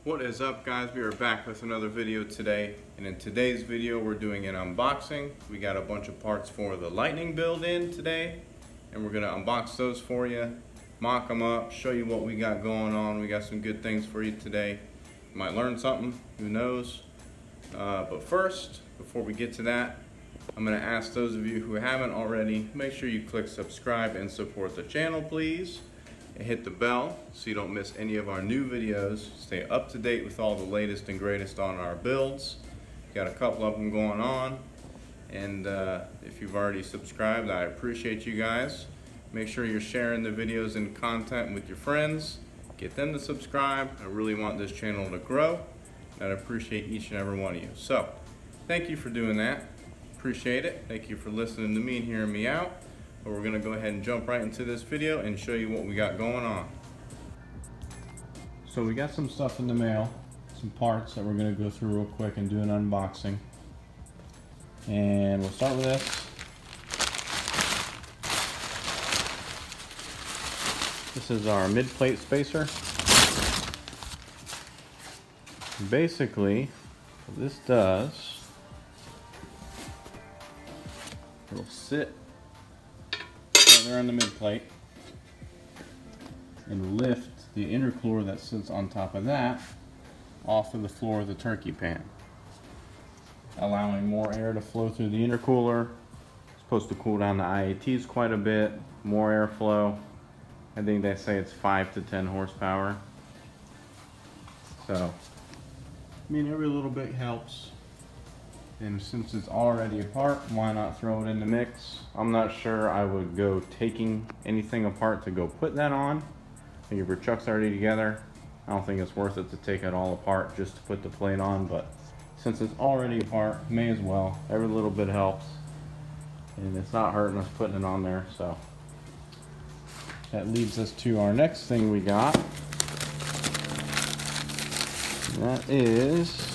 What is up, guys? We are back with another video today, and in today's video we're doing an unboxing. We got a bunch of parts for the Lightning build in today, and we're gonna unbox those for you, mock them up, show you what we got going on. We got some good things for you today. You might learn something, who knows. But first, before we get to that, I'm gonna ask those of you who haven't already, make sure you click subscribe and support the channel, please. And hit the bell so you don't miss any of our new videos. Stay up to date with all the latest and greatest on our builds. Got a couple of them going on, and if you've already subscribed, I appreciate you guys. Make sure you're sharing the videos and content with your friends. Get them to subscribe. I really want this channel to grow, and I appreciate each and every one of you. So thank you for doing that. Appreciate it. Thank you for listening to me and hearing me out. But we're gonna go ahead and jump right into this video and show you what we got going on. So we got some stuff in the mail, some parts that we're gonna go through real quick and do an unboxing. And we'll start with this. This is our mid-plate spacer. Basically, what this does, it'll sit there on the mid plate and lift the intercooler that sits on top of that off of the floor of the turkey pan, allowing more air to flow through the intercooler. It's supposed to cool down the IATs quite a bit, more airflow. I think they say it's 5 to 10 horsepower. So, I mean, every little bit helps. And since it's already apart, why not throw it in the mix? I'm not sure I would go taking anything apart to go put that on. I think if your truck's already together, I don't think it's worth it to take it all apart just to put the plate on. But since it's already apart, may as well. Every little bit helps. And it's not hurting us putting it on there. So that leads us to our next thing we got. And that is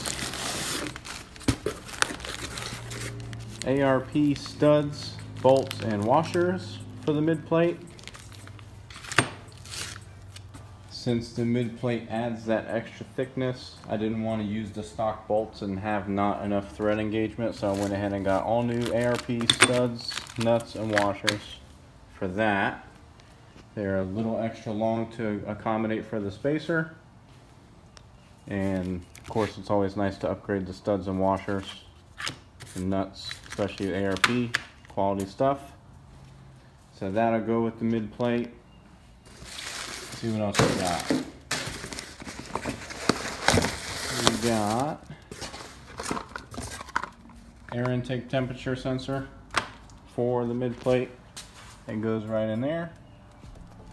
ARP studs, bolts, and washers for the mid plate. Since the mid plate adds that extra thickness, I didn't want to use the stock bolts and have not enough thread engagement, so I went ahead and got all new ARP studs, nuts, and washers for that. They're a little extra long to accommodate for the spacer, and of course it's always nice to upgrade the studs and washers and nuts, especially ARP quality stuff. So that'll go with the mid plate. Let's see what else we got. We got air intake temperature sensor for the mid plate. It goes right in there.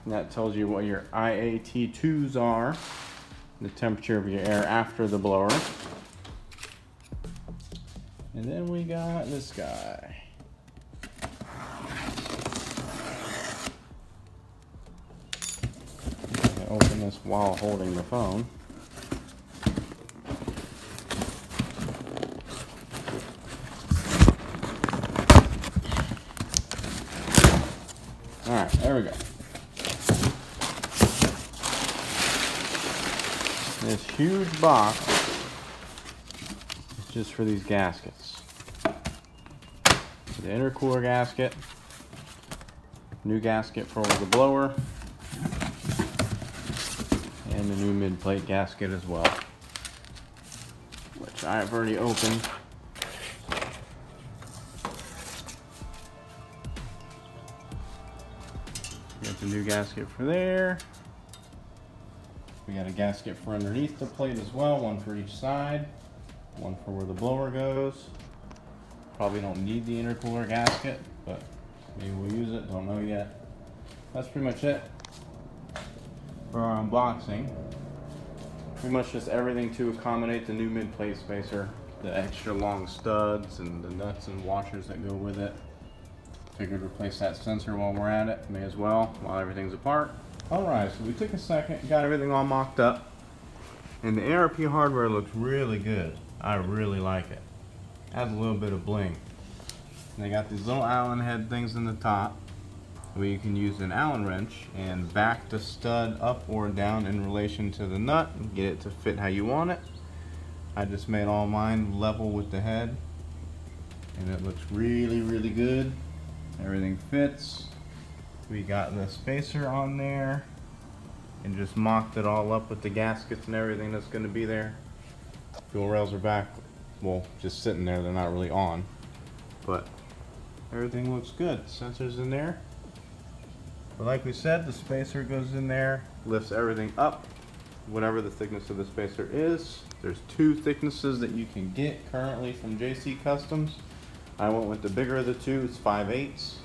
And that tells you what your IAT2s are, the temperature of your air after the blower. And then we got this guy. I'm gonna open this while holding the phone. Alright, there we go. This huge box is just for these gaskets. The intercooler gasket, new gasket for the blower, and the new mid-plate gasket as well, which I've already opened. Got the new gasket for there. We got a gasket for underneath the plate as well, one for each side, one for where the blower goes. Probably don't need the intercooler gasket, but maybe we'll use it, don't know yet. That's pretty much it for our unboxing. Pretty much just everything to accommodate the new mid-plate spacer. The extra long studs and the nuts and washers that go with it. Figured replace that sensor while we're at it, may as well, while everything's apart. Alright, so we took a second, got everything all mocked up. And the ARP hardware looks really good. I really like it. Adds a little bit of bling. And they got these little Allen head things in the top. where you can use an Allen wrench and back the stud up or down in relation to the nut and get it to fit how you want it. I just made all mine level with the head, and it looks really, really good. Everything fits. We got the spacer on there and just mocked it all up with the gaskets and everything that's going to be there. Fuel rails are back, well, just sitting there, they're not really on, but everything looks good. Sensors in there. But like we said, the spacer goes in there, lifts everything up, whatever the thickness of the spacer is. There's two thicknesses that you can get currently from JC Customs. I went with the bigger of the two, it's 5/8.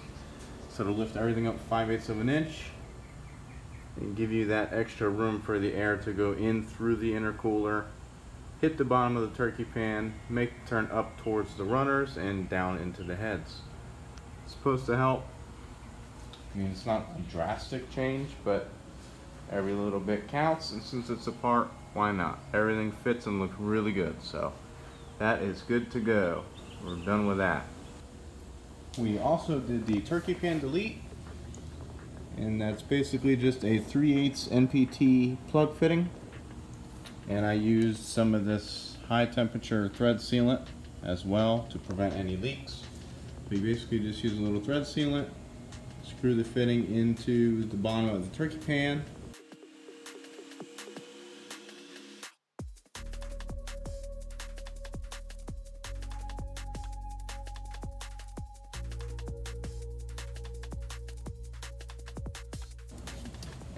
So it'll lift everything up 5/8 of an inch and give you that extra room for the air to go in through the intercooler, hit the bottom of the turkey pan, make the turn up towards the runners and down into the heads. It's supposed to help. I mean, it's not a drastic change, but every little bit counts, and since it's apart, why not? Everything fits and looks really good, so that is good to go. We're done with that. We also did the turkey pan delete, and that's basically just a 3/8 NPT plug fitting, and I used some of this high temperature thread sealant as well to prevent any leaks. We basically just use a little thread sealant, screw the fitting into the bottom of the turkey pan.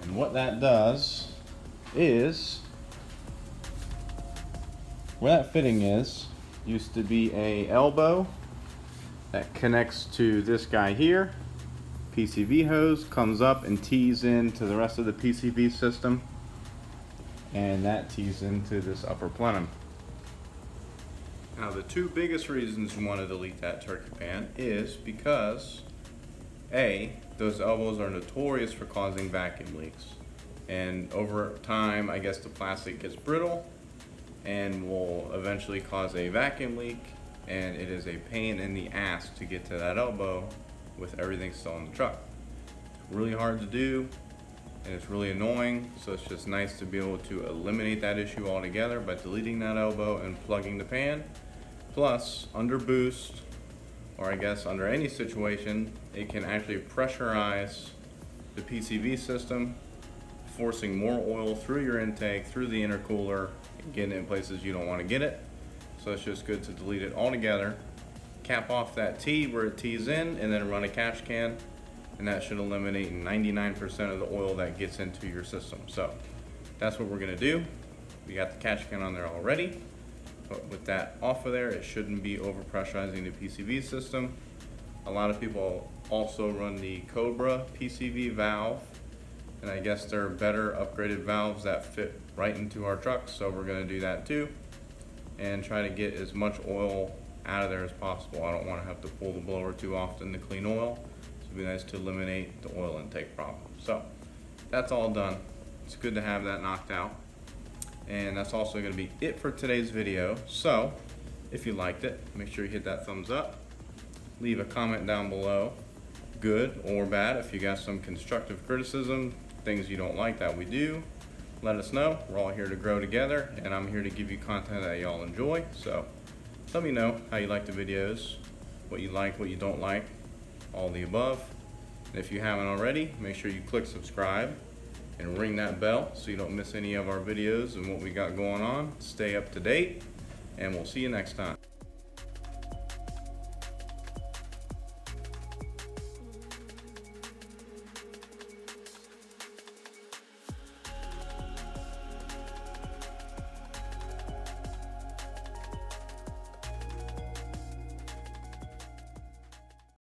And what that does is, where that fitting is, used to be a elbow that connects to this guy here. PCV hose comes up and tees into the rest of the PCV system, and that tees into this upper plenum. Now the two biggest reasons you want to delete that turkey pan is because A, those elbows are notorious for causing vacuum leaks, and over time I guess the plastic gets brittle and will eventually cause a vacuum leak, and it is a pain in the ass to get to that elbow with everything still in the truck. It's really hard to do and it's really annoying, so it's just nice to be able to eliminate that issue altogether by deleting that elbow and plugging the pan. Plus, under boost, or I guess under any situation, it can actually pressurize the PCV system, forcing more oil through your intake, through the intercooler, and getting it in places you don't want to get it. So it's just good to delete it altogether. Cap off that T where it tees in, and then run a catch can, and that should eliminate 99% of the oil that gets into your system. So that's what we're going to do. We got the catch can on there already, but with that off of there, it shouldn't be overpressurizing the PCV system. A lot of people also run the Cobra PCV valve, and I guess there are better upgraded valves that fit right into our trucks, so we're going to do that too and try to get as much oil out of there as possible. I don't want to have to pull the blower too often to clean oil, so it'd be nice to eliminate the oil intake problem. So that's all done. It's good to have that knocked out, and that's also going to be it for today's video. So if you liked it, make sure you hit that thumbs up, leave a comment down below, good or bad. If you got some constructive criticism, things you don't like that we do, let us know. We're all here to grow together, and I'm here to give you content that y'all enjoy. So let me know how you like the videos, what you like, what you don't like, all the above. And if you haven't already, make sure you click subscribe and ring that bell so you don't miss any of our videos and what we got going on. Stay up to date, and we'll see you next time.